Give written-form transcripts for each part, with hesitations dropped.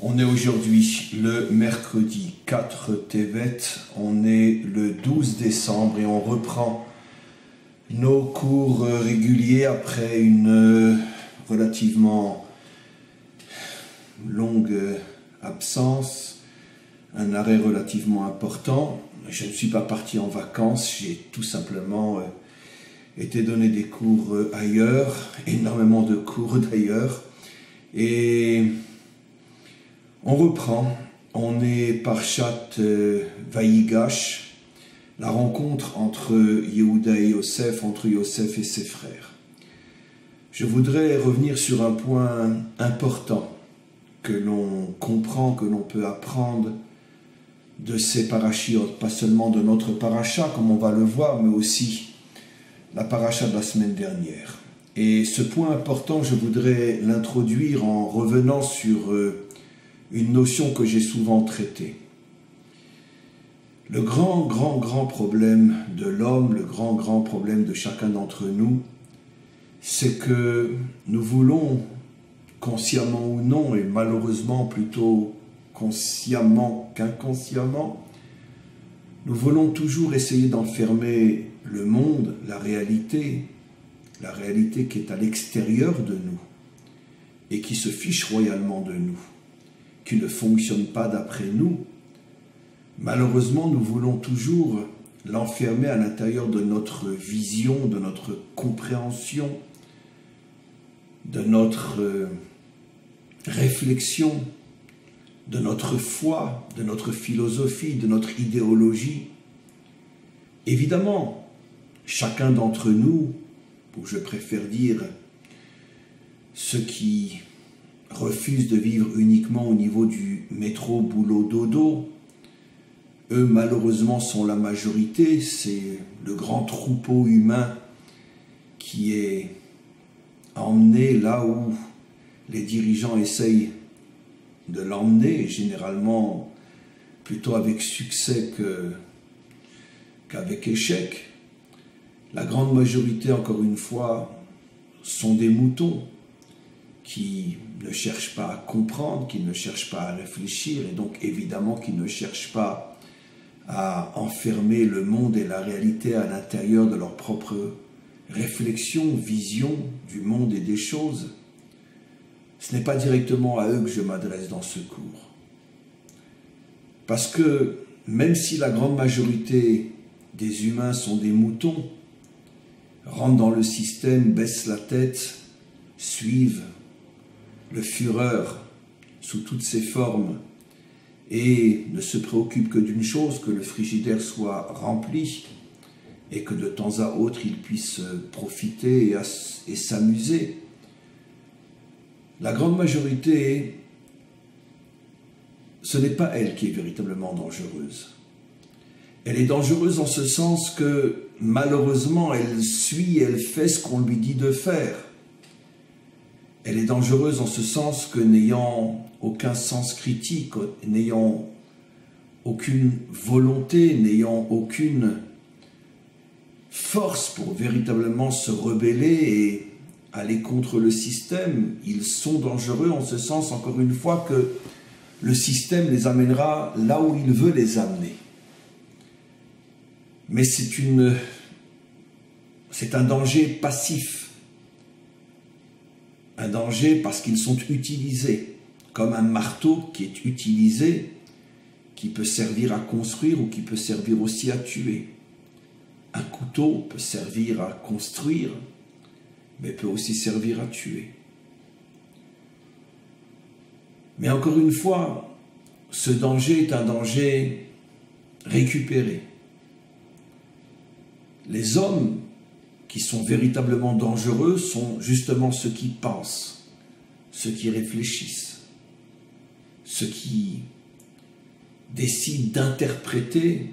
On est aujourd'hui le mercredi 4 Tevet, on est le 12 décembre et on reprend nos cours réguliers après une relativement longue absence, un arrêt relativement important. Je ne suis pas parti en vacances, j'ai tout simplement été donner des cours ailleurs, énormément de cours d'ailleurs, et on reprend. On est Parshat Vayigash, la rencontre entre Yehuda et Yosef, entre Yosef et ses frères. Je voudrais revenir sur un point important que l'on comprend, que l'on peut apprendre de ces parachiotes, pas seulement de notre paracha, comme on va le voir, mais aussi la paracha de la semaine dernière. Et ce point important, je voudrais l'introduire en revenant sur une notion que j'ai souvent traitée. Le grand problème de l'homme, le grand problème de chacun d'entre nous, c'est que nous voulons, consciemment ou non, et malheureusement plutôt consciemment qu'inconsciemment, nous voulons toujours essayer d'enfermer le monde, la réalité qui est à l'extérieur de nous et qui se fiche royalement de nous, qui ne fonctionne pas d'après nous. Malheureusement, nous voulons toujours l'enfermer à l'intérieur de notre vision, de notre compréhension, de notre réflexion, de notre foi, de notre philosophie, de notre idéologie. Évidemment, chacun d'entre nous, ou je préfère dire ceux qui refusent de vivre uniquement au niveau du métro, boulot, dodo, eux malheureusement sont la majorité, c'est le grand troupeau humain qui est emmené là où les dirigeants essayent de l'emmener, généralement plutôt avec succès qu'avec échec. La grande majorité, encore une fois, sont des moutons qui ne cherchent pas à comprendre, qui ne cherchent pas à réfléchir, et donc évidemment qui ne cherchent pas à enfermer le monde et la réalité à l'intérieur de leur propre réflexion, vision du monde et des choses. Ce n'est pas directement à eux que je m'adresse dans ce cours. Parce que même si la grande majorité des humains sont des moutons, rentrent dans le système, baissent la tête, suivent le Führer sous toutes ses formes et ne se préoccupent que d'une chose, que le frigidaire soit rempli et que de temps à autre ils puissent profiter et s'amuser. La grande majorité, ce n'est pas elle qui est véritablement dangereuse. Elle est dangereuse en ce sens que, malheureusement, elle suit et elle fait ce qu'on lui dit de faire. Elle est dangereuse en ce sens que, n'ayant aucun sens critique, n'ayant aucune volonté, n'ayant aucune force pour véritablement se rebeller et aller contre le système, ils sont dangereux en ce sens, encore une fois, que le système les amènera là où il veut les amener. Mais c'est un danger passif. Un danger parce qu'ils sont utilisés, comme un marteau qui est utilisé, qui peut servir à construire ou qui peut servir aussi à tuer. Un couteau peut servir à construire, mais peut aussi servir à tuer. Mais encore une fois, ce danger est un danger récupéré. Les hommes qui sont véritablement dangereux sont justement ceux qui pensent, ceux qui réfléchissent, ceux qui décident d'interpréter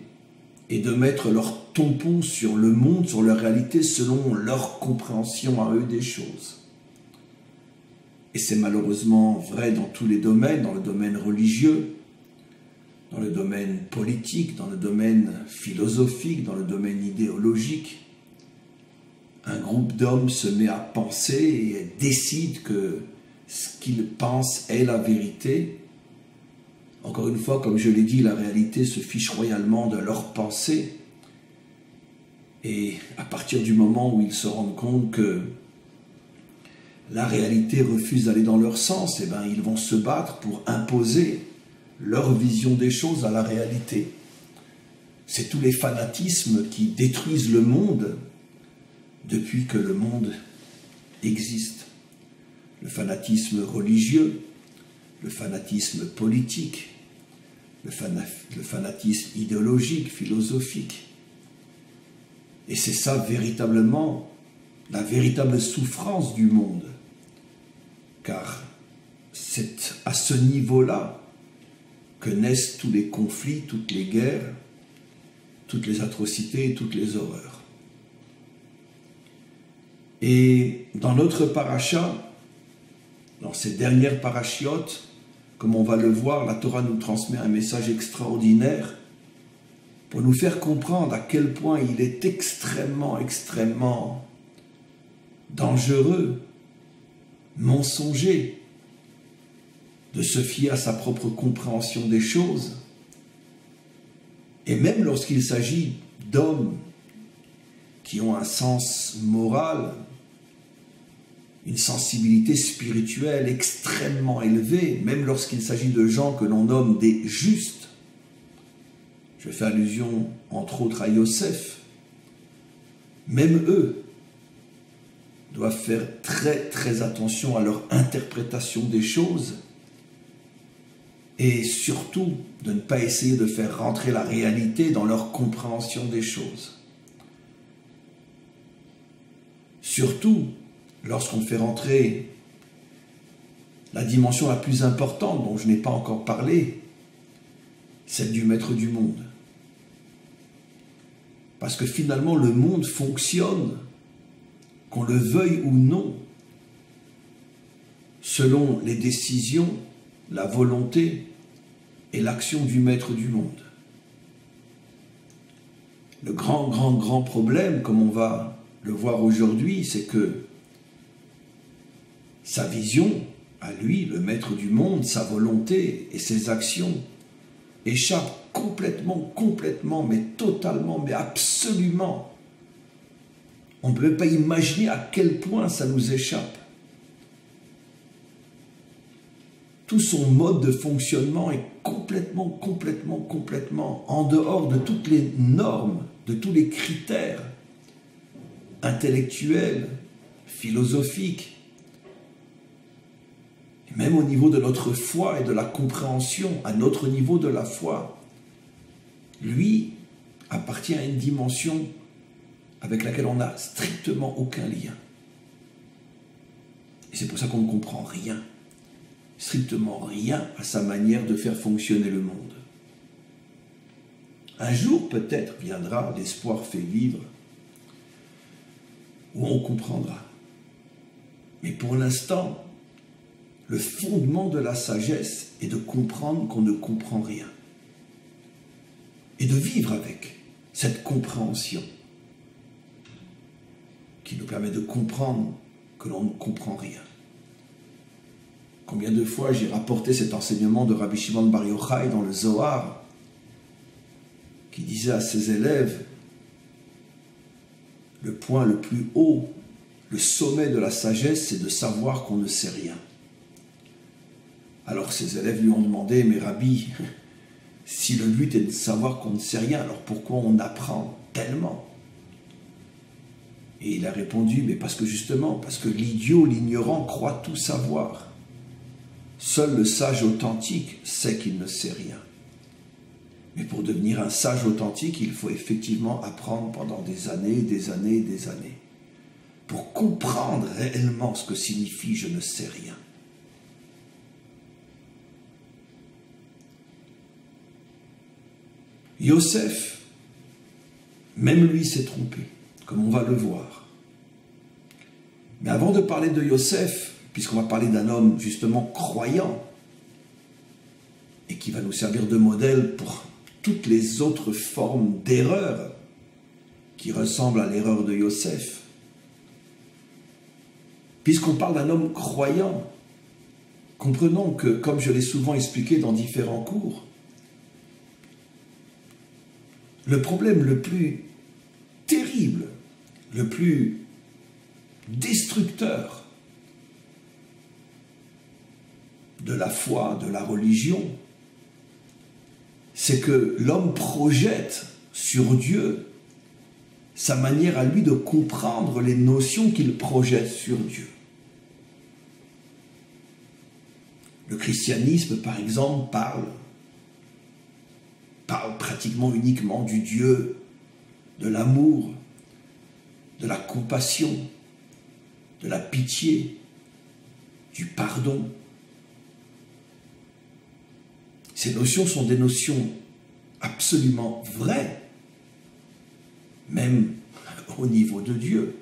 et de mettre leur tampon sur le monde, sur la réalité, selon leur compréhension à eux des choses. Et c'est malheureusement vrai dans tous les domaines, dans le domaine religieux, dans le domaine politique, dans le domaine philosophique, dans le domaine idéologique. Un groupe d'hommes se met à penser et décide que ce qu'il pense est la vérité, Encore une fois, comme je l'ai dit, la réalité se fiche royalement de leurs pensées. Et à partir du moment où ils se rendent compte que la réalité refuse d'aller dans leur sens, eh bien, ils vont se battre pour imposer leur vision des choses à la réalité. C'est tous les fanatismes qui détruisent le monde depuis que le monde existe. Le fanatisme religieux, le fanatisme politique, le fanatisme idéologique, philosophique. Et c'est ça véritablement, la véritable souffrance du monde. Car c'est à ce niveau-là que naissent tous les conflits, toutes les guerres, toutes les atrocités et toutes les horreurs. Et dans notre paracha, dans ces dernières parachiotes, comme on va le voir, la Torah nous transmet un message extraordinaire pour nous faire comprendre à quel point il est extrêmement, extrêmement dangereux, mensonger, de se fier à sa propre compréhension des choses. Et même lorsqu'il s'agit d'hommes qui ont un sens moral, une sensibilité spirituelle extrêmement élevée, même lorsqu'il s'agit de gens que l'on nomme des justes. Je fais allusion entre autres à Yosef. Même eux doivent faire très très attention à leur interprétation des choses et surtout de ne pas essayer de faire rentrer la réalité dans leur compréhension des choses. Surtout lorsqu'on fait rentrer la dimension la plus importante dont je n'ai pas encore parlé, celle du maître du monde. Parce que finalement le monde fonctionne, qu'on le veuille ou non, selon les décisions, la volonté et l'action du maître du monde. Le grand problème, comme on va le voir aujourd'hui, c'est que sa vision, à lui, le maître du monde, sa volonté et ses actions échappent complètement, mais totalement, mais absolument. On ne peut pas imaginer à quel point ça nous échappe. Tout son mode de fonctionnement est complètement en dehors de toutes les normes, de tous les critères intellectuels, philosophiques, et même au niveau de notre foi et de la compréhension, à notre niveau de la foi. Lui appartient à une dimension avec laquelle on n'a strictement aucun lien. Et c'est pour ça qu'on ne comprend rien, strictement rien à sa manière de faire fonctionner le monde. Un jour, peut-être, viendra, l'espoir fait vivre, où on comprendra. Mais pour l'instant, le fondement de la sagesse est de comprendre qu'on ne comprend rien. Et de vivre avec cette compréhension qui nous permet de comprendre que l'on ne comprend rien. Combien de fois j'ai rapporté cet enseignement de Rabbi Shimon Bar Yochai dans le Zohar, qui disait à ses élèves, le point le plus haut, le sommet de la sagesse, c'est de savoir qu'on ne sait rien. Alors ses élèves lui ont demandé, mais Rabbi, si le but est de savoir qu'on ne sait rien, alors pourquoi on apprend tellement? Et il a répondu, mais parce que l'idiot, l'ignorant croit tout savoir. Seul le sage authentique sait qu'il ne sait rien. Mais pour devenir un sage authentique, il faut effectivement apprendre pendant des années, pour comprendre réellement ce que signifie « je ne sais rien ». Yosef, même lui s'est trompé, comme on va le voir. Mais avant de parler de Yosef, puisqu'on va parler d'un homme justement croyant, et qui va nous servir de modèle pour toutes les autres formes d'erreur qui ressemblent à l'erreur de Yosef, puisqu'on parle d'un homme croyant, Comprenons que, comme je l'ai souvent expliqué dans différents cours, le problème le plus terrible, le plus destructeur de la foi, de la religion, c'est que l'homme projette sur Dieu sa manière à lui de comprendre les notions qu'il projette sur Dieu. Le christianisme, par exemple, parle pratiquement uniquement du Dieu de l'amour, de la compassion, de la pitié, du pardon. Ces notions sont des notions absolument vraies, même au niveau de Dieu.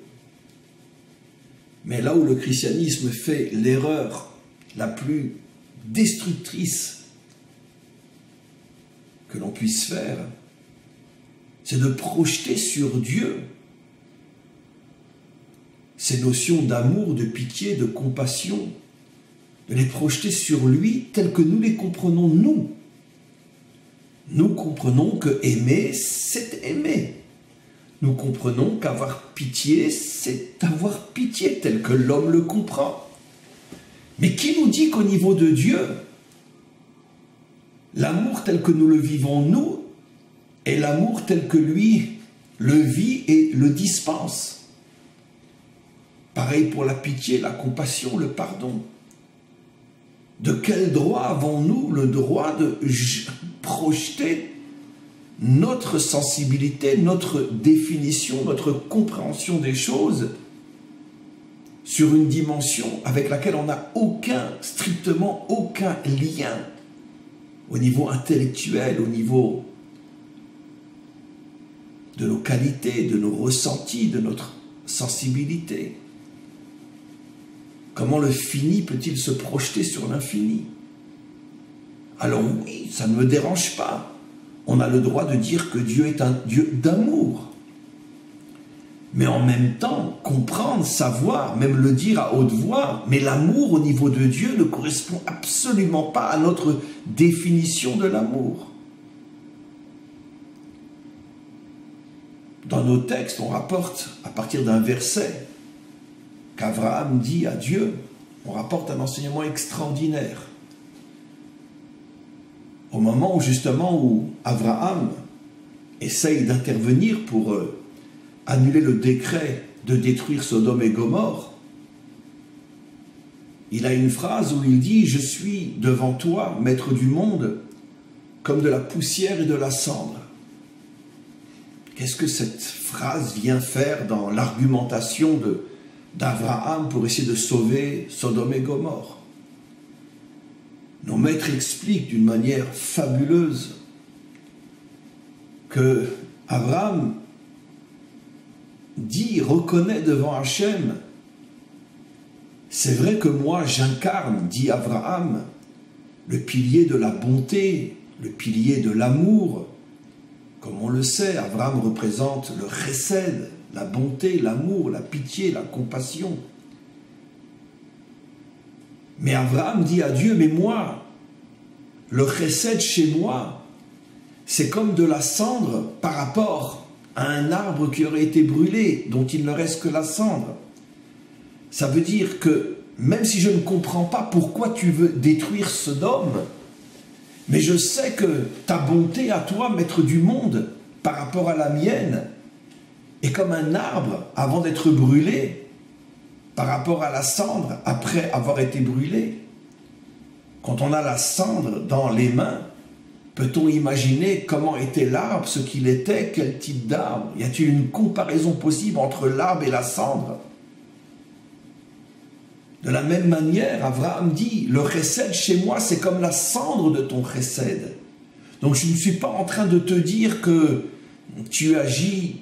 Mais là où le christianisme fait l'erreur la plus destructrice que l'on puisse faire, c'est de projeter sur Dieu ces notions d'amour, de pitié, de compassion, de les projeter sur lui telles que nous les comprenons nous. Nous comprenons que aimer, c'est aimer. Nous comprenons qu'avoir pitié, c'est avoir pitié, tel que l'homme le comprend. Mais qui nous dit qu'au niveau de Dieu, l'amour tel que nous le vivons nous, est l'amour tel que lui le vit et le dispense? Pareil pour la pitié, la compassion, le pardon. De quel droit avons-nous le droit de projeter notre sensibilité, notre définition, notre compréhension des choses sur une dimension avec laquelle on n'a strictement aucun lien au niveau intellectuel, au niveau de nos qualités, de nos ressentis, de notre sensibilité? Comment le fini peut-il se projeter sur l'infini? Alors oui, ça ne me dérange pas. On a le droit de dire que Dieu est un Dieu d'amour. Mais en même temps, comprendre, savoir, même le dire à haute voix, mais l'amour au niveau de Dieu ne correspond absolument pas à notre définition de l'amour. Dans nos textes, on rapporte, à partir d'un verset qu'Abraham dit à Dieu, on rapporte un enseignement extraordinaire. Au moment où Abraham essaye d'intervenir pour annuler le décret de détruire Sodome et Gomorrhe, il a une phrase où il dit « Je suis devant toi, maître du monde, comme de la poussière et de la cendre ». Qu'est-ce que cette phrase vient faire dans l'argumentation d'Abraham pour essayer de sauver Sodome et Gomorrhe? Nos maîtres expliquent d'une manière fabuleuse que Abraham reconnaît devant Hachem, c'est vrai que moi j'incarne, dit Abraham, le pilier de la bonté, le pilier de l'amour. Comme on le sait, Abraham représente le chesed, la bonté, l'amour, la pitié, la compassion. Mais Abraham dit à Dieu, mais moi, le chesed chez moi, c'est comme de la cendre par rapport à un arbre qui aurait été brûlé, dont il ne reste que la cendre. Ça veut dire que même si je ne comprends pas pourquoi tu veux détruire Sodome, mais je sais que ta bonté à toi, maître du monde, par rapport à la mienne, est comme un arbre avant d'être brûlé, par rapport à la cendre après avoir été brûlé. Quand on a la cendre dans les mains, peut-on imaginer comment était l'arbre, ce qu'il était, quel type d'arbre? Y a-t-il une comparaison possible entre l'arbre et la cendre? De la même manière, Abraham dit, le chesed chez moi, c'est comme la cendre de ton chesed. Donc je ne suis pas en train de te dire que tu agis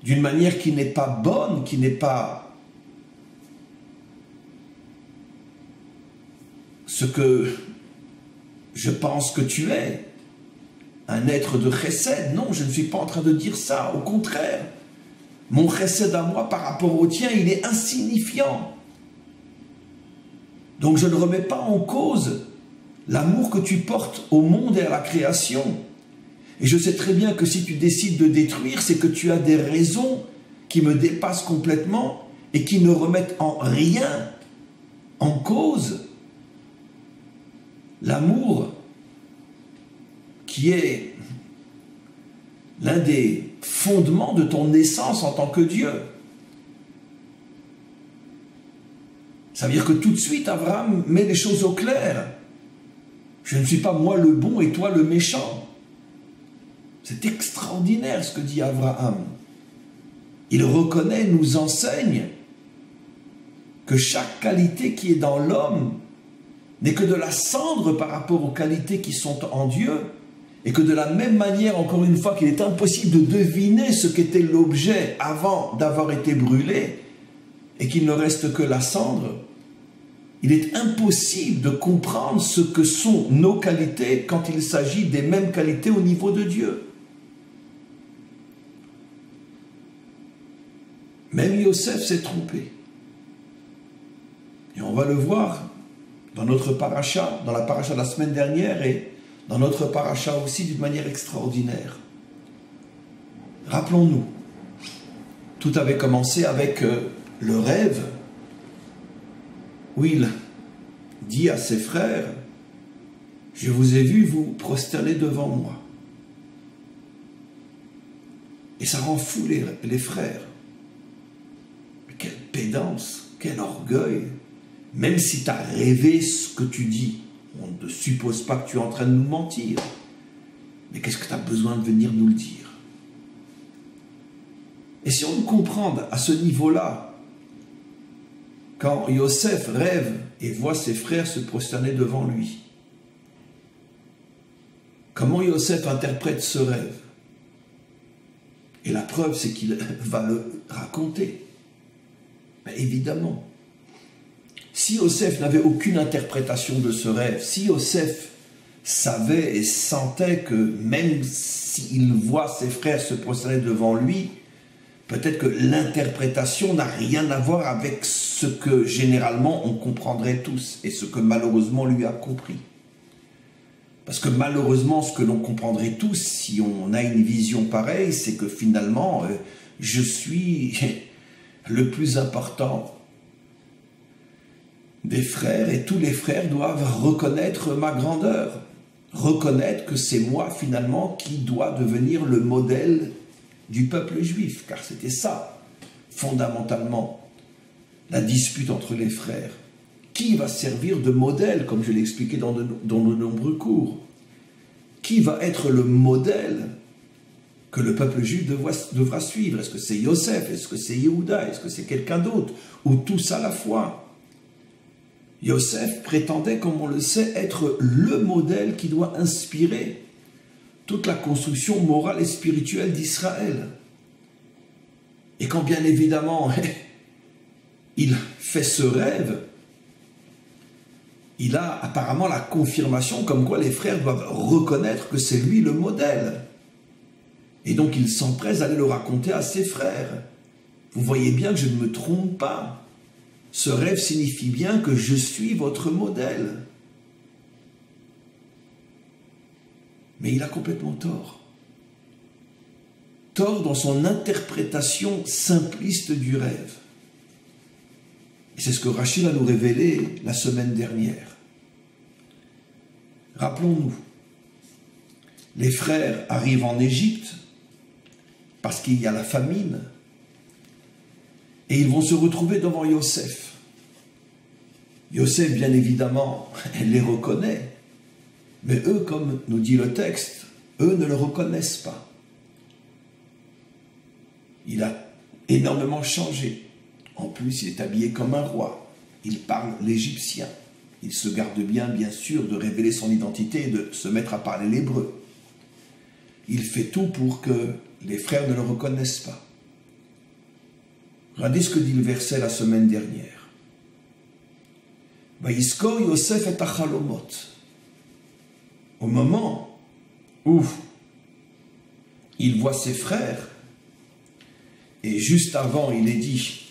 d'une manière qui n'est pas bonne, qui n'est pas ce que je pense que tu es, un être de chesed. Non, je ne suis pas en train de dire ça, au contraire. Mon chesed à moi par rapport au tien, il est insignifiant. Donc je ne remets pas en cause l'amour que tu portes au monde et à la création. Et je sais très bien que si tu décides de détruire, c'est que tu as des raisons qui me dépassent complètement et qui ne remettent en rien en cause l'amour qui est l'un des fondements de ton essence en tant que Dieu. Ça veut dire que tout de suite, Abraham met les choses au clair. Je ne suis pas moi le bon et toi le méchant. C'est extraordinaire ce que dit Abraham. Il reconnaît, nous enseigne que chaque qualité qui est dans l'homme n'est que de la cendre par rapport aux qualités qui sont en Dieu, et que de la même manière, encore une fois, qu'il est impossible de deviner ce qu'était l'objet avant d'avoir été brûlé, et qu'il ne reste que la cendre, il est impossible de comprendre ce que sont nos qualités quand il s'agit des mêmes qualités au niveau de Dieu. Même Yosef s'est trompé. Et on va le voir dans notre paracha, dans la paracha de la semaine dernière et dans notre paracha aussi d'une manière extraordinaire. Rappelons-nous, tout avait commencé avec le rêve où il dit à ses frères « Je vous ai vu vous prosterner devant moi ». Et ça rend fou les frères. Mais quelle pédance, quel orgueil. Même si tu as rêvé ce que tu dis, on ne suppose pas que tu es en train de nous mentir. Mais qu'est-ce que tu as besoin de venir nous le dire? Et si on nous comprend à ce niveau-là, quand Yosef rêve et voit ses frères se prosterner devant lui, comment Yosef interprète ce rêve? Et la preuve, c'est qu'il va le raconter. Mais évidemment, si Yosef n'avait aucune interprétation de ce rêve, si Yosef savait et sentait que même s'il voit ses frères se prosterner devant lui, peut-être que l'interprétation n'a rien à voir avec ce que généralement on comprendrait tous et ce que malheureusement lui a compris. Parce que malheureusement, ce que l'on comprendrait tous si on a une vision pareille, c'est que finalement, je suis le plus important des frères et tous les frères doivent reconnaître ma grandeur, reconnaître que c'est moi finalement qui dois devenir le modèle du peuple juif, car c'était ça, fondamentalement, la dispute entre les frères. Qui va servir de modèle, comme je l'ai expliqué dans de nombreux cours? Qui va être le modèle que le peuple juif devra suivre? Est-ce que c'est Yosef? Est-ce que c'est Yehuda? Est-ce que c'est quelqu'un d'autre? Ou tous à la fois? Yosef prétendait, comme on le sait, être le modèle qui doit inspirer toute la construction morale et spirituelle d'Israël. Et quand bien évidemment il fait ce rêve, il a apparemment la confirmation comme quoi les frères doivent reconnaître que c'est lui le modèle. Et donc il s'empresse d'aller le raconter à ses frères. Vous voyez bien que je ne me trompe pas. Ce rêve signifie bien que je suis votre modèle. Mais il a complètement tort. Tort dans son interprétation simpliste du rêve. Et c'est ce que Rachid a nous révélé la semaine dernière. Rappelons-nous, les frères arrivent en Égypte parce qu'il y a la famine. Et ils vont se retrouver devant Yosef. Yosef, bien évidemment, les reconnaît. Mais eux, comme nous dit le texte, eux ne le reconnaissent pas. Il a énormément changé. En plus, il est habillé comme un roi. Il parle l'égyptien. Il se garde bien sûr, de révéler son identité et de se mettre à parler l'hébreu. Il fait tout pour que les frères ne le reconnaissent pas. Regardez ce que dit le verset la semaine dernière. Vayiskor Yosef et Achalomot. Au moment où il voit ses frères, et juste avant il est dit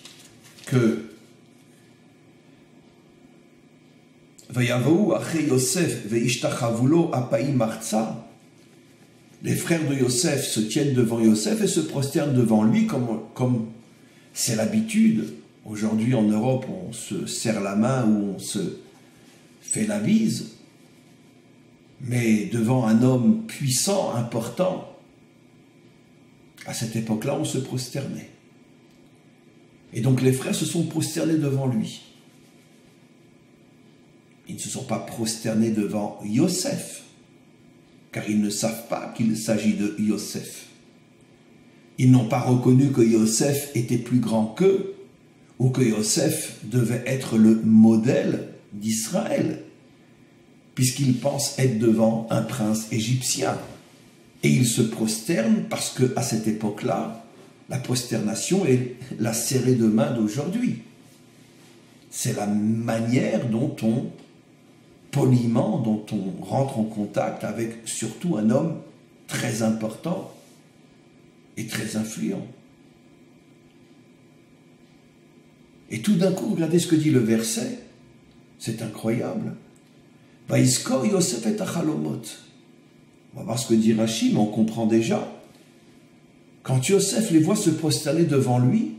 que Vayavou aché Yosef veishtachavulo apaim marza. Les frères de Yosef se tiennent devant Yosef et se prosternent devant lui comme c'est l'habitude. Aujourd'hui en Europe, on se serre la main ou on se fait la bise. Mais devant un homme puissant, important, à cette époque-là, on se prosternait. Et donc les frères se sont prosternés devant lui. Ils ne se sont pas prosternés devant Yosef, car ils ne savent pas qu'il s'agit de Yosef. Ils n'ont pas reconnu que Yosef était plus grand qu'eux, ou que Yosef devait être le modèle d'Israël, puisqu'ils pensent être devant un prince égyptien. Et ils se prosternent parce qu'à cette époque-là, la prosternation est la serrée de main d'aujourd'hui. C'est la manière dont poliment, dont on rentre en contact avec surtout un homme très important et très influent. Et tout d'un coup, regardez ce que dit le verset, c'est incroyable. Vaïskor Yosef et Achalomot. On va voir ce que dit Rashi, mais on comprend déjà. Quand Yosef les voit se prosterner devant lui,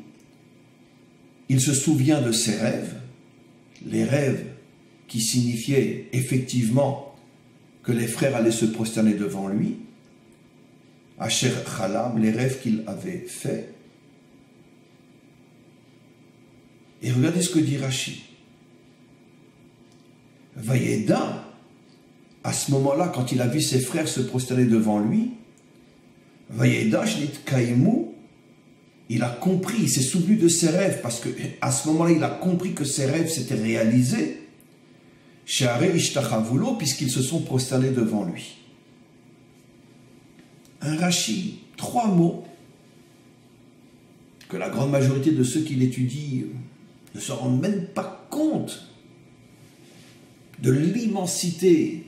il se souvient de ses rêves, les rêves qui signifiaient effectivement que les frères allaient se prosterner devant lui, Asher Chalam, les rêves qu'il avait faits. Et regardez ce que dit Rashi. Vayeda, à ce moment-là, quand il a vu ses frères se prosterner devant lui, Vayeda Shnit Kaimu, il a compris, il s'est souvenu de ses rêves, parce qu'à ce moment-là, il a compris que ses rêves s'étaient réalisés, Sheare Ishtachavulo, puisqu'ils se sont prosternés devant lui. Un Rashi, 3 mots, que la grande majorité de ceux qui l'étudient ne se rendent même pas compte de l'immensité,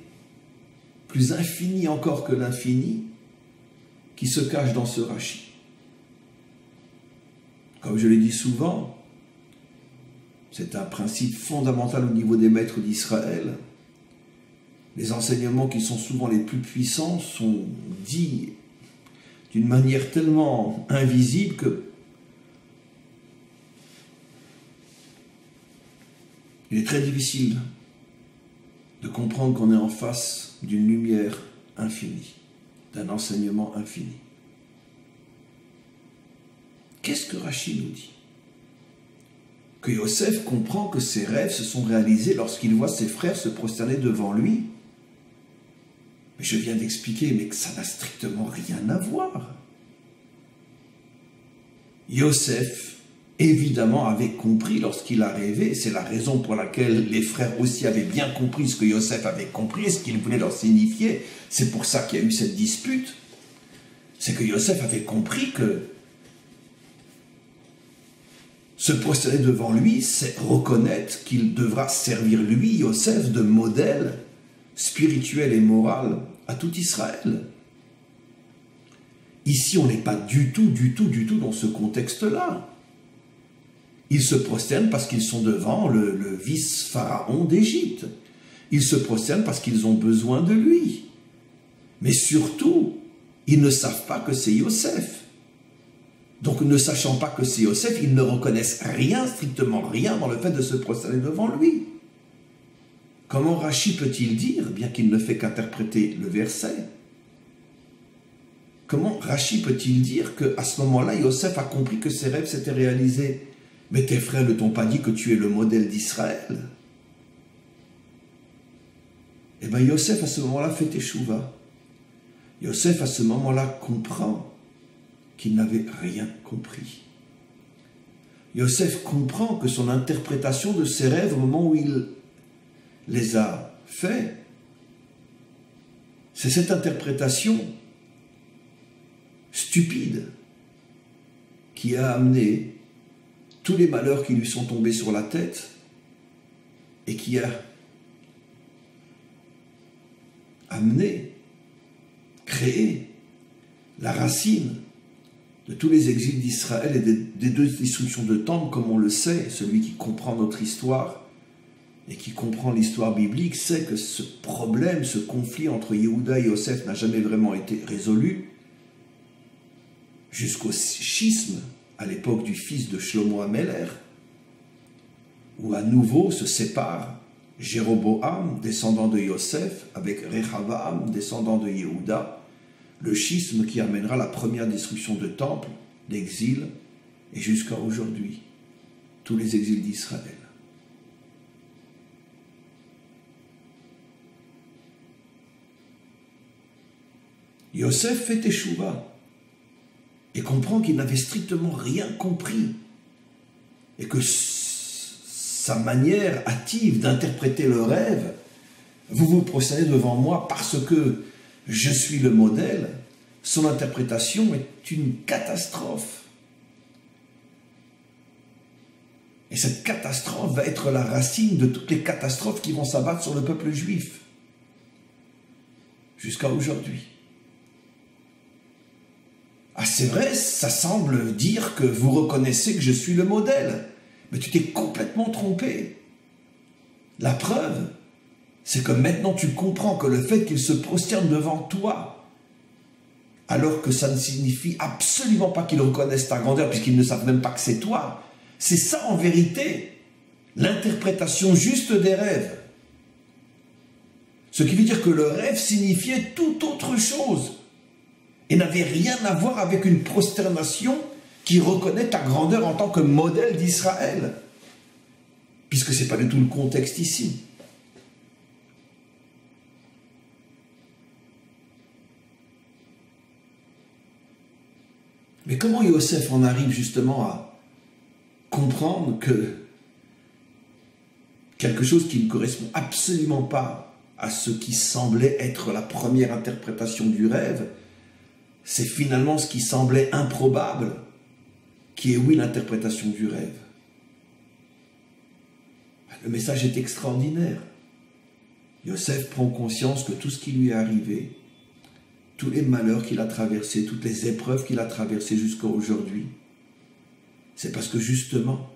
plus infinie encore que l'infini, qui se cache dans ce Rashi. Comme je l'ai dit souvent, c'est un principe fondamental au niveau des maîtres d'Israël. Les enseignements qui sont souvent les plus puissants sont dits d'une manière tellement invisible que il est très difficile de comprendre qu'on est en face d'une lumière infinie, d'un enseignement infini. Qu'est-ce que Rashi nous dit? Que Yosef comprend que ses rêves se sont réalisés lorsqu'il voit ses frères se prosterner devant lui. Mais je viens d'expliquer, mais que ça n'a strictement rien à voir. Yosef, évidemment, avait compris lorsqu'il a rêvé, c'est la raison pour laquelle les frères aussi avaient bien compris ce que Yosef avait compris, ce qu'il voulait leur signifier. C'est pour ça qu'il y a eu cette dispute. C'est que Yosef avait compris que se prosterner devant lui, c'est reconnaître qu'il devra servir lui, Yosef, de modèle spirituel et moral à tout Israël. Ici, on n'est pas du tout dans ce contexte-là. Ils se prosternent parce qu'ils sont devant le vice-pharaon d'Égypte. Ils se prosternent parce qu'ils ont besoin de lui. Mais surtout, ils ne savent pas que c'est Yosef. Donc, ne sachant pas que c'est Yosef, ils ne reconnaissent rien, strictement rien, dans le fait de se prosterner devant lui. Comment Rashi peut-il dire, bien qu'il ne fait qu'interpréter le verset, comment Rashi peut-il dire qu'à ce moment-là, Yosef a compris que ses rêves s'étaient réalisés? Mais tes frères ne t'ont pas dit que tu es le modèle d'Israël? Eh bien, Yosef, à ce moment-là, fait teshuva. Yosef, à ce moment-là, comprend qu'il n'avait rien compris. Yosef comprend que son interprétation de ses rêves, au moment où il les a faits, c'est cette interprétation stupide qui a amené tous les malheurs qui lui sont tombés sur la tête et qui a amené, créé la racine de tous les exils d'Israël et des 2 destructions de temples, comme on le sait, celui qui comprend notre histoire et qui comprend l'histoire biblique sait que ce problème, ce conflit entre Yehuda et Yosef n'a jamais vraiment été résolu, jusqu'au schisme à l'époque du fils de Shlomo Ameler, où à nouveau se séparent Jéroboam, descendant de Yosef, avec Rechavam, descendant de Yehuda, le schisme qui amènera la première destruction de temple, d'exil, et jusqu'à aujourd'hui, tous les exils d'Israël. Yosef fait teshuva et comprend qu'il n'avait strictement rien compris et que sa manière hâtive d'interpréter le rêve, vous vous prosternez devant moi parce que je suis le modèle, son interprétation est une catastrophe. Et cette catastrophe va être la racine de toutes les catastrophes qui vont s'abattre sur le peuple juif jusqu'à aujourd'hui. Ah, c'est vrai, ça semble dire que vous reconnaissez que je suis le modèle. Mais tu t'es complètement trompé. La preuve, c'est que maintenant tu comprends que le fait qu'il se prosterne devant toi, alors que ça ne signifie absolument pas qu'ils reconnaissent ta grandeur, puisqu'ils ne savent même pas que c'est toi, c'est ça en vérité, l'interprétation juste des rêves. Ce qui veut dire que le rêve signifiait tout autre chose et n'avait rien à voir avec une prosternation qui reconnaît ta grandeur en tant que modèle d'Israël, puisque ce n'est pas du tout le contexte ici. Mais comment Yosef en arrive justement à comprendre que quelque chose qui ne correspond absolument pas à ce qui semblait être la première interprétation du rêve, c'est finalement ce qui semblait improbable, qui est oui l'interprétation du rêve. Le message est extraordinaire. Yosef prend conscience que tout ce qui lui est arrivé, tous les malheurs qu'il a traversés, toutes les épreuves qu'il a traversées jusqu'à aujourd'hui, c'est parce que justement,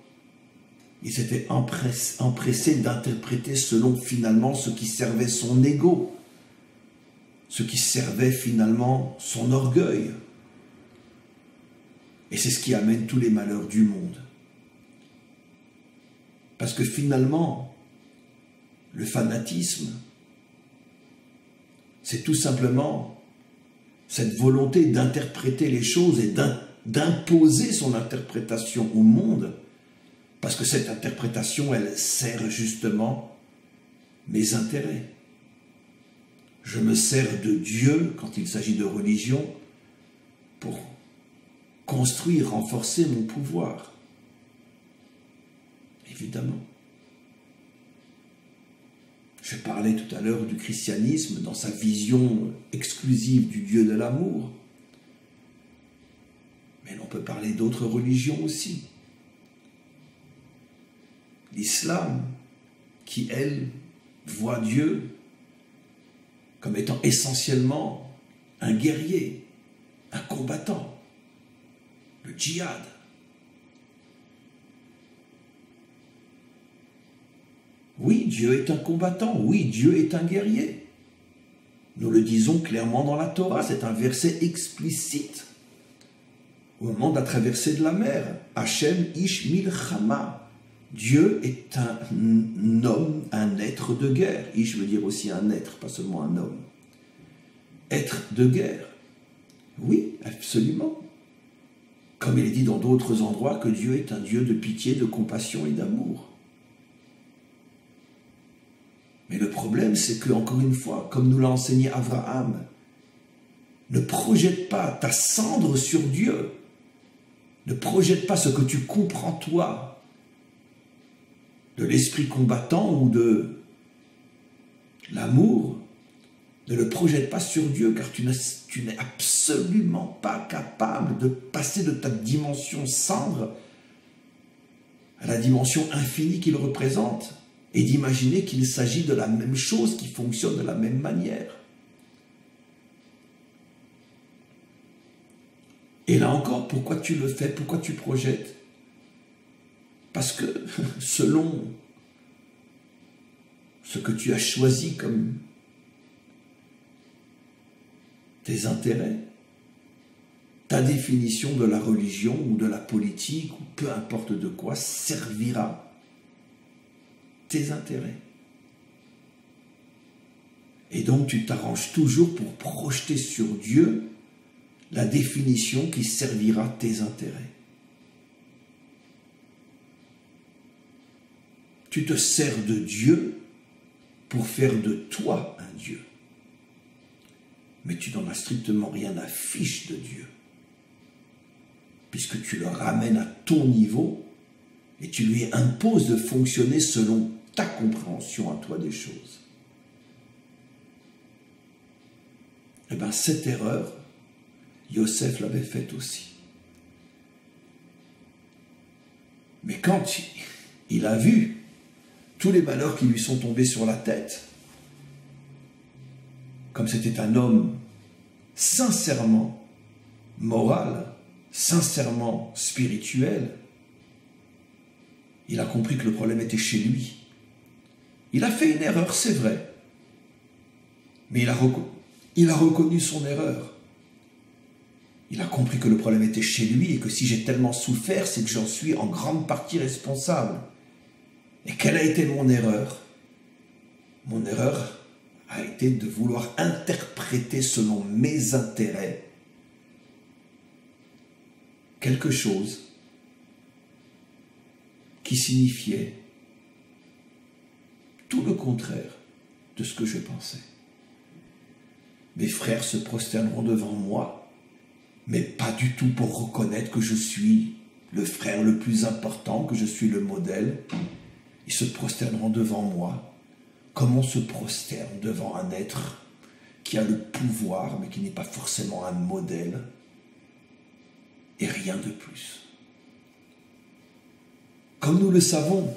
il s'était empressé d'interpréter selon finalement ce qui servait son ego, ce qui servait finalement son orgueil. Et c'est ce qui amène tous les malheurs du monde. Parce que finalement, le fanatisme, c'est tout simplement cette volonté d'interpréter les choses et d'imposer son interprétation au monde, parce que cette interprétation, elle sert justement mes intérêts. Je me sers de Dieu, quand il s'agit de religion, pour construire, renforcer mon pouvoir. Évidemment. Je parlais tout à l'heure du christianisme dans sa vision exclusive du Dieu de l'amour. Mais l'on peut parler d'autres religions aussi. L'islam, qui, elle, voit Dieu comme étant essentiellement un guerrier, un combattant, le djihad. Oui, Dieu est un combattant, oui, Dieu est un guerrier. Nous le disons clairement dans la Torah, c'est un verset explicite. Au moment de la traversée de la mer, Hachem ish milchama. Dieu est un homme, un être de guerre. Ish veut dire aussi un être, pas seulement un homme. Être de guerre. Oui, absolument. Comme il est dit dans d'autres endroits que Dieu est un Dieu de pitié, de compassion et d'amour. Mais le problème, c'est que, encore une fois, comme nous l'a enseigné Abraham, ne projette pas ta cendre sur Dieu. Ne projette pas ce que tu comprends toi de l'esprit combattant ou de l'amour. Ne le projette pas sur Dieu, car tu n'es absolument pas capable de passer de ta dimension cendre à la dimension infinie qu'il représente et d'imaginer qu'il s'agit de la même chose qui fonctionne de la même manière. Et là encore, pourquoi tu le fais? Pourquoi tu projettes? Parce que, selon ce que tu as choisi comme tes intérêts, ta définition de la religion ou de la politique, ou peu importe de quoi, servira tes intérêts. Et donc tu t'arranges toujours pour projeter sur Dieu la définition qui servira tes intérêts. Tu te sers de Dieu pour faire de toi un Dieu. Mais tu n'en as strictement rien à fiche de Dieu, puisque tu le ramènes à ton niveau et tu lui imposes de fonctionner selon ta compréhension à toi des choses. Eh bien, cette erreur, Yosef l'avait faite aussi. Mais quand il a vu tous les malheurs qui lui sont tombés sur la tête, comme c'était un homme sincèrement moral, sincèrement spirituel, il a compris que le problème était chez lui. Il a fait une erreur, c'est vrai, mais il a reconnu son erreur. Il a compris que le problème était chez lui et que si j'ai tellement souffert, c'est que j'en suis en grande partie responsable. Et quelle a été mon erreur? Mon erreur a été de vouloir interpréter selon mes intérêts quelque chose qui signifiait tout le contraire de ce que je pensais. Mes frères se prosterneront devant moi, mais pas du tout pour reconnaître que je suis le frère le plus important, que je suis le modèle. Ils se prosterneront devant moi, comme on se prosterne devant un être qui a le pouvoir, mais qui n'est pas forcément un modèle, et rien de plus. Comme nous le savons,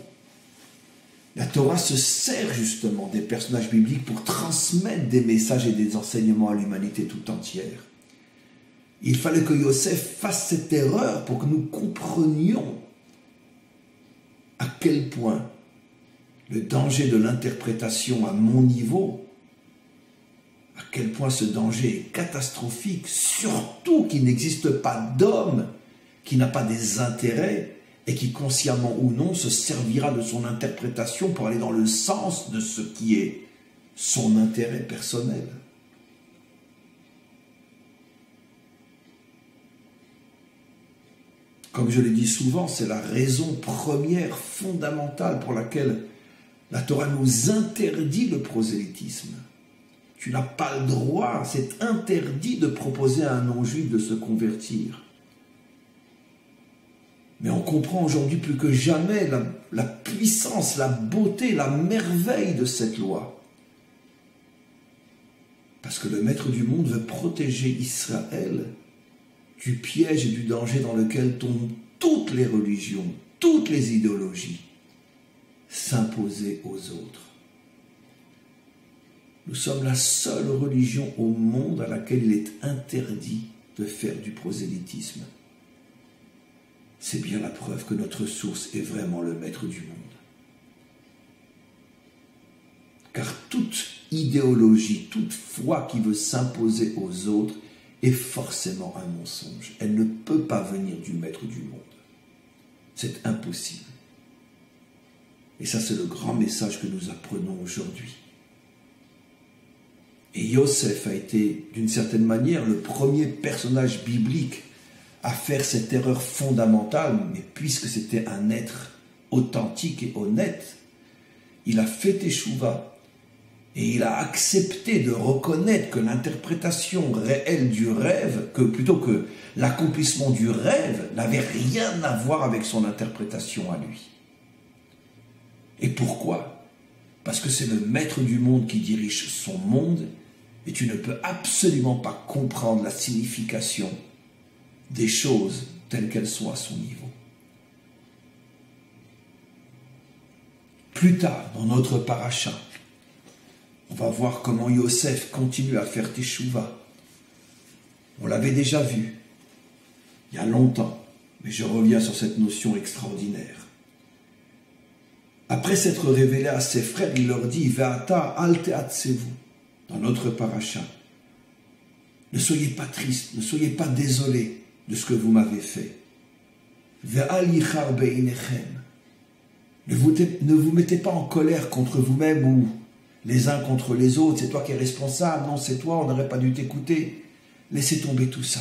la Torah se sert justement des personnages bibliques pour transmettre des messages et des enseignements à l'humanité tout entière. Il fallait que Yosef fasse cette erreur pour que nous comprenions à quel point le danger de l'interprétation à mon niveau, à quel point ce danger est catastrophique, surtout qu'il n'existe pas d'homme qui n'a pas des intérêts et qui, consciemment ou non, se servira de son interprétation pour aller dans le sens de ce qui est son intérêt personnel. Comme je l'ai dit souvent, c'est la raison première, fondamentale pour laquelle la Torah nous interdit le prosélytisme. Tu n'as pas le droit, c'est interdit de proposer à un non-juif de se convertir. Mais on comprend aujourd'hui plus que jamais la puissance, la beauté, la merveille de cette loi. Parce que le Maître du monde veut protéger Israël du piège et du danger dans lequel tombent toutes les religions, toutes les idéologies, s'imposer aux autres. Nous sommes la seule religion au monde à laquelle il est interdit de faire du prosélytisme. C'est bien la preuve que notre source est vraiment le Maître du monde. Car toute idéologie, toute foi qui veut s'imposer aux autres est forcément un mensonge. Elle ne peut pas venir du Maître du monde. C'est impossible. Et ça, c'est le grand message que nous apprenons aujourd'hui. Et Yosef a été, d'une certaine manière, le premier personnage biblique à faire cette erreur fondamentale, mais puisque c'était un être authentique et honnête, il a fait teshuva et il a accepté de reconnaître que l'interprétation réelle du rêve, que plutôt que l'accomplissement du rêve, n'avait rien à voir avec son interprétation à lui. Et pourquoi? Parce que c'est le Maître du monde qui dirige son monde et tu ne peux absolument pas comprendre la signification des choses telles qu'elles sont à son niveau. Plus tard, dans notre paracha, on va voir comment Yosef continue à faire teshuva. On l'avait déjà vu, il y a longtemps, mais je reviens sur cette notion extraordinaire. Après s'être révélé à ses frères, il leur dit, Ve'ata al te'atsevou, dans notre paracha. Ne soyez pas tristes, ne soyez pas désolés de ce que vous m'avez fait. Ve'al yichar be'inechem. Ne vous mettez pas en colère contre vous-même ou les uns contre les autres. C'est toi qui es responsable. Non, c'est toi, on n'aurait pas dû t'écouter. Laissez tomber tout ça.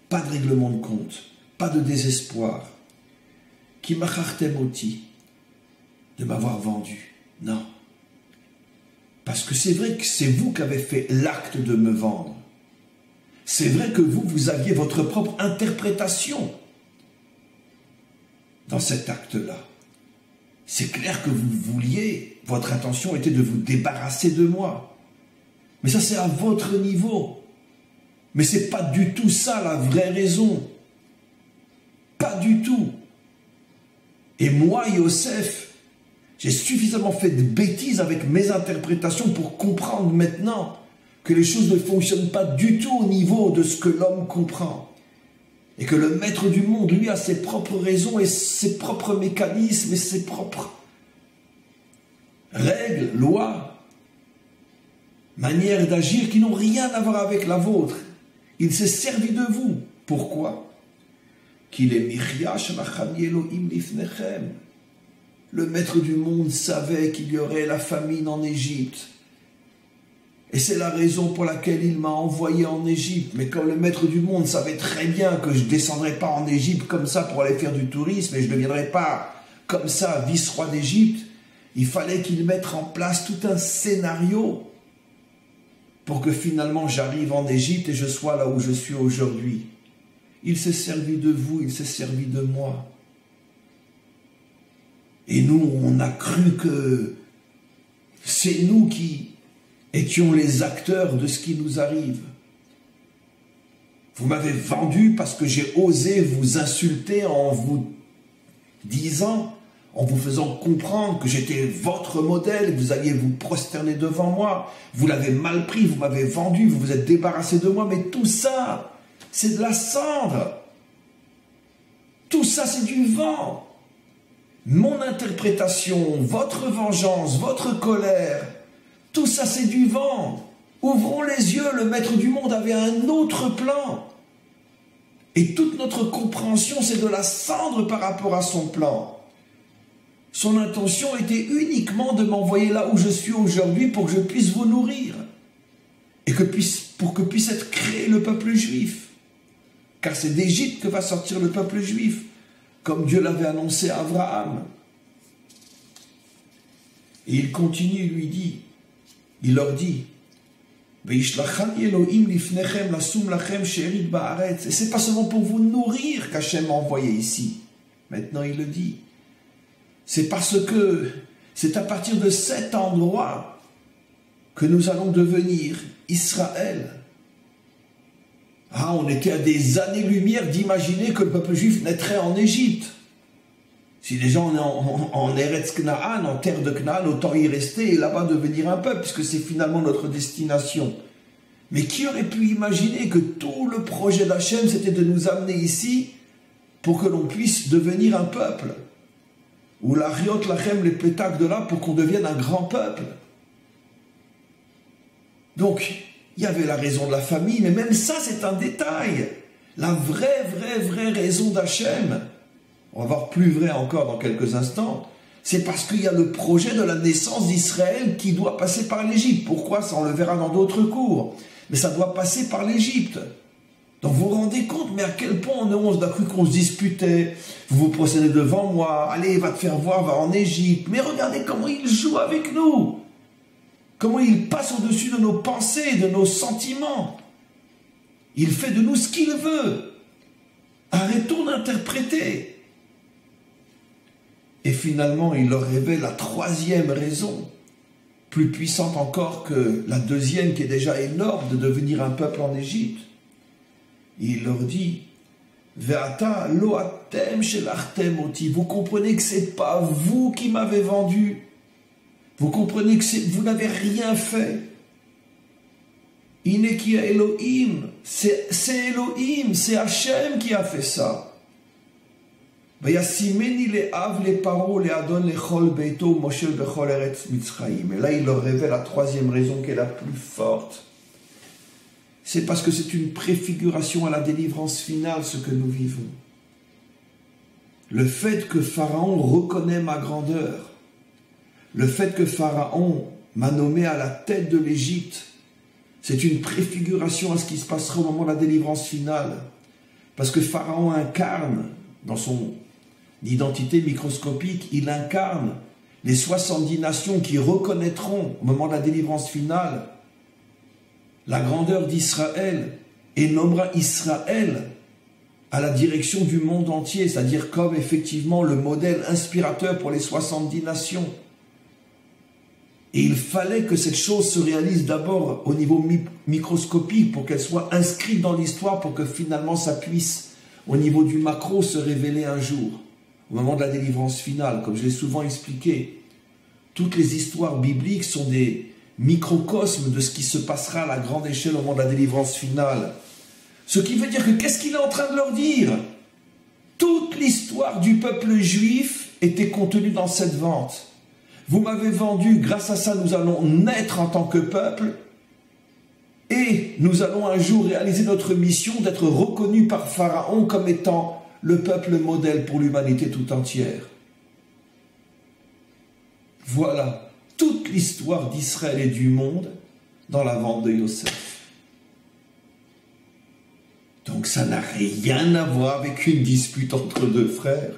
Pas de règlement de compte. Pas de désespoir. Ki machartem oti, de m'avoir vendu. Non. Parce que c'est vrai que c'est vous qui avez fait l'acte de me vendre. C'est vrai que vous aviez votre propre interprétation dans cet acte-là. C'est clair que vous vouliez, votre intention était de vous débarrasser de moi. Mais ça, c'est à votre niveau. Mais c'est pas du tout ça la vraie raison. Pas du tout. Et moi, Yosef, j'ai suffisamment fait de bêtises avec mes interprétations pour comprendre maintenant que les choses ne fonctionnent pas du tout au niveau de ce que l'homme comprend. Et que le maître du monde, lui, a ses propres raisons et ses propres mécanismes et ses propres règles, lois, manières d'agir qui n'ont rien à voir avec la vôtre. Il s'est servi de vous. Pourquoi? Qu'il est Michyash Machani Elohim Lifnechem. Le maître du monde savait qu'il y aurait la famine en Égypte. Et c'est la raison pour laquelle il m'a envoyé en Égypte. Mais comme le maître du monde savait très bien que je ne descendrais pas en Égypte comme ça pour aller faire du tourisme et je ne deviendrais pas comme ça vice-roi d'Égypte, il fallait qu'il mette en place tout un scénario pour que finalement j'arrive en Égypte et je sois là où je suis aujourd'hui. Il s'est servi de vous, il s'est servi de moi. Et nous, on a cru que c'est nous qui étions les acteurs de ce qui nous arrive. Vous m'avez vendu parce que j'ai osé vous insulter en vous disant, en vous faisant comprendre que j'étais votre modèle, que vous alliez vous prosterner devant moi. Vous l'avez mal pris, vous m'avez vendu, vous vous êtes débarrassé de moi, mais tout ça, c'est de la cendre. Tout ça, c'est du vent. Mon interprétation, votre vengeance, votre colère, tout ça, c'est du vent. Ouvrons les yeux, le maître du monde avait un autre plan. Et toute notre compréhension, c'est de la cendre par rapport à son plan. Son intention était uniquement de m'envoyer là où je suis aujourd'hui pour que je puisse vous nourrir. Et pour que puisse être créé le peuple juif. Car c'est d'Égypte que va sortir le peuple juif, comme Dieu l'avait annoncé à Abraham. Et il continue, il leur dit, et c'est pas seulement pour vous nourrir qu'Hachem m'a envoyé ici. Maintenant il le dit. C'est parce que c'est à partir de cet endroit que nous allons devenir Israël. Ah, on était à des années-lumière d'imaginer que le peuple juif naîtrait en Égypte. Si les gens en Eretz Knaan, en terre de Knaan, autant y rester et là-bas devenir un peuple, puisque c'est finalement notre destination. Mais qui aurait pu imaginer que tout le projet d'Hachem, c'était de nous amener ici pour que l'on puisse devenir un peuple? Ou la riot lachem, les pétacles de là, pour qu'on devienne un grand peuple. Donc, il y avait la raison de la famille, mais même ça, c'est un détail. La vraie raison d'Hachem, on va voir plus vrai encore dans quelques instants, c'est parce qu'il y a le projet de la naissance d'Israël qui doit passer par l'Égypte. Pourquoi? Ça, on le verra dans d'autres cours. Mais ça doit passer par l'Égypte. Donc vous vous rendez compte, mais à quel point on a cru qu'on se disputait. Vous vous procédez devant moi, allez, va te faire voir, va en Égypte. Mais regardez comment il joue avec nous. Comment il passe au-dessus de nos pensées, de nos sentiments. Il fait de nous ce qu'il veut. Arrêtons d'interpréter. Et finalement, il leur révèle la troisième raison, plus puissante encore que la deuxième qui est déjà énorme, de devenir un peuple en Égypte. Il leur dit, Ve'ata lo atem shelachtem oti. Vous comprenez que c'est pas vous qui m'avez vendu. Vous comprenez que vous n'avez rien fait. Inekia Elohim, c'est Elohim, c'est Hachem qui a fait ça. Vayasimeni le'av le'paro le'adon le'chol beito moshel bechol eretz Mitzrayim. Et là, il leur révèle la troisième raison qui est la plus forte. C'est parce que c'est une préfiguration à la délivrance finale, ce que nous vivons. Le fait que Pharaon reconnaît ma grandeur, le fait que Pharaon m'a nommé à la tête de l'Égypte, c'est une préfiguration à ce qui se passera au moment de la délivrance finale. Parce que Pharaon incarne, dans son identité microscopique, il incarne les 70 nations qui reconnaîtront au moment de la délivrance finale la grandeur d'Israël et nommera Israël à la direction du monde entier, c'est-à-dire comme effectivement le modèle inspirateur pour les 70 nations. Et il fallait que cette chose se réalise d'abord au niveau microscopique pour qu'elle soit inscrite dans l'histoire, pour que finalement ça puisse, au niveau du macro, se révéler un jour, au moment de la délivrance finale. Comme je l'ai souvent expliqué, toutes les histoires bibliques sont des microcosme de ce qui se passera à la grande échelle au moment de la délivrance finale. Ce qui veut dire que qu'est-ce qu'il est en train de leur dire? Toute l'histoire du peuple juif était contenue dans cette vente. Vous m'avez vendu, grâce à ça nous allons naître en tant que peuple et nous allons un jour réaliser notre mission d'être reconnus par Pharaon comme étant le peuple modèle pour l'humanité tout entière. Voilà toute l'histoire d'Israël et du monde dans la vente de Yosef. Donc ça n'a rien à voir avec une dispute entre deux frères.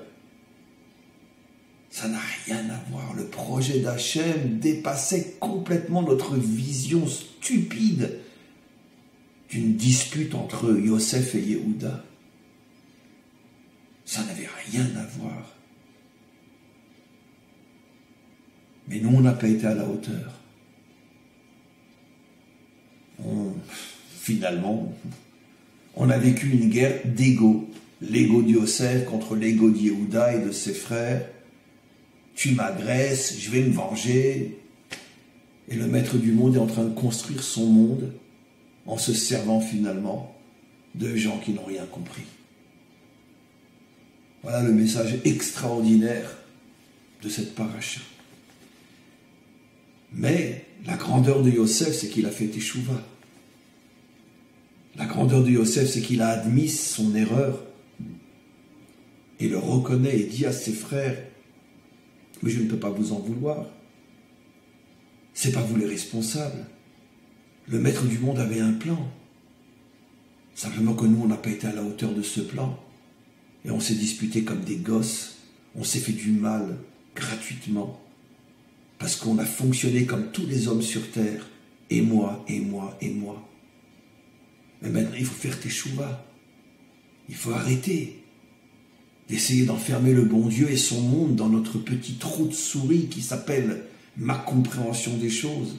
Ça n'a rien à voir. Le projet d'Hachem dépassait complètement notre vision stupide d'une dispute entre Yosef et Yehuda. Ça n'avait rien à voir. Mais nous, on n'a pas été à la hauteur. Finalement, on a vécu une guerre d'ego. L'ego de Yosef contre l'ego de Yehuda et de ses frères. Tu m'agresses, je vais me venger. Et le maître du monde est en train de construire son monde en se servant finalement de gens qui n'ont rien compris. Voilà le message extraordinaire de cette paracha. Mais la grandeur de Yosef, c'est qu'il a fait teshuva. La grandeur de Yosef, c'est qu'il a admis son erreur et le reconnaît et dit à ses frères, mais je ne peux pas vous en vouloir. C'est pas vous les responsables. Le maître du monde avait un plan. Simplement que nous, on n'a pas été à la hauteur de ce plan. Et on s'est disputé comme des gosses. On s'est fait du mal gratuitement. Parce qu'on a fonctionné comme tous les hommes sur terre. Et moi, et moi, et moi. Mais maintenant, il faut faire teshuva. Il faut arrêter d'essayer d'enfermer le bon Dieu et son monde dans notre petit trou de souris qui s'appelle ma compréhension des choses.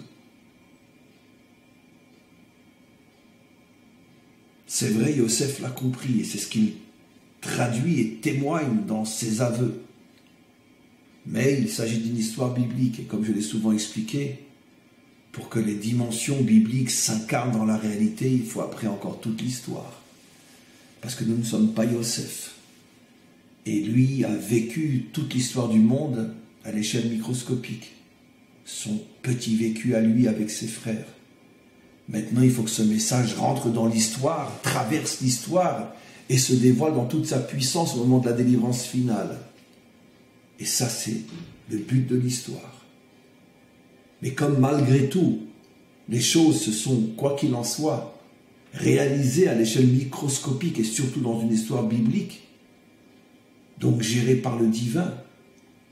C'est vrai, Yosef l'a compris et c'est ce qu'il traduit et témoigne dans ses aveux. Mais il s'agit d'une histoire biblique et comme je l'ai souvent expliqué, pour que les dimensions bibliques s'incarnent dans la réalité, il faut après encore toute l'histoire. Parce que nous ne sommes pas Yosef. Et lui a vécu toute l'histoire du monde à l'échelle microscopique. Son petit vécu à lui avec ses frères. Maintenant, il faut que ce message rentre dans l'histoire, traverse l'histoire et se dévoile dans toute sa puissance au moment de la délivrance finale. Et ça, c'est le but de l'histoire. Mais comme malgré tout, les choses se sont, quoi qu'il en soit, réalisées à l'échelle microscopique et surtout dans une histoire biblique, donc gérée par le divin,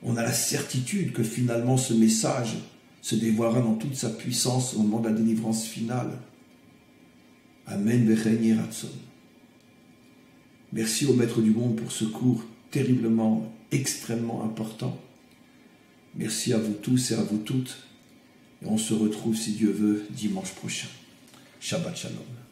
on a la certitude que finalement ce message se dévoilera dans toute sa puissance au moment de la délivrance finale. Amen, Bechen Yeratzon. Merci au Maître du monde pour ce cours terriblement, extrêmement important. Merci à vous tous et à vous toutes. Et on se retrouve, si Dieu veut, dimanche prochain. Shabbat Shalom.